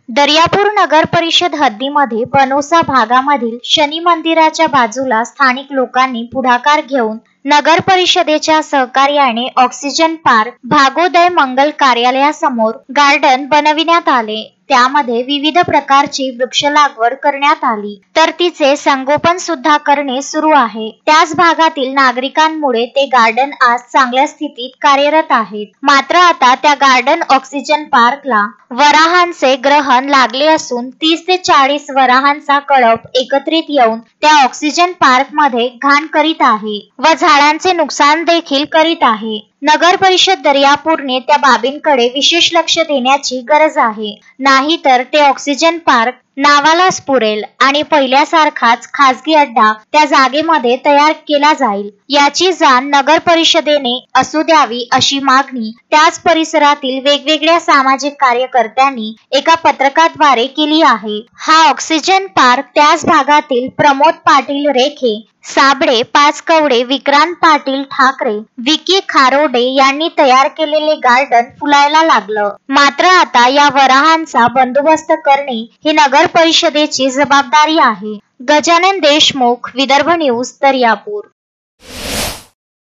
दर्यापूर नगर परिषद हद्दीमध्ये बनोसा भागामधील शनी मंदिराच्या बाजूला स्थानिक लोकांनी पुढाकार घेऊन नगर परिषदेच्या सहकार्याने ऑक्सिजन पार्क भागोदय मंगल कार्यालयासमोर गार्डन बनविण्यात आले। त्यामध्ये विविध प्रकारची वृक्ष लागवड करण्यात आली, तर तिचे संगोपन सुद्धा करणे सुरू आहे। त्याच भागातील नागरिकांमुळे ते गार्डन आज चांगल्या स्थितीत कार्यरत आहेत। मात्र आता त्या गार्डन ऑक्सिजन पार्कला वराहांचे ग्रहण लागले असून 30 ते 40 वराहांचा कळप एकत्रित येऊन त्या ऑक्सिजन पार्क मध्ये घाण करीत आहे व झाडांचे नुकसान देखील करीत आहे। नगर परिषद दर्यापूरने त्या बाबींकडे विशेष लक्ष देण्याची गरज आहे, नाहीतर ते ऑक्सिजन पार्क नावालाच पुरेल आणि पहिल्यासारखाच खासगी अड्डा त्या जागेमध्ये तयार केला जाईल। याची जाण नगर परिषदेने असू द्यावी अशी मागणी त्याच परिसरातील वेगवेगळ्या सामाजिक कार्यकर्त्यांनी एका पत्रकाद्वारे केली आहे। हा ऑक्सिजन पार्क त्याच भागातील प्रमोद पाटील रेखे, साबळे पाचकवडे, विक्रांत पाटील ठाकरे, विकी खारोडे यांनी तयार केलेले गार्डन फुलायला लागलं। मात्र आता या वराहांचा बंदोबस्त करणे ही नगर परिषदेची जबाबदारी आहे। गजानन देशमुख, विदर्भ न्यूज, दर्यापूर।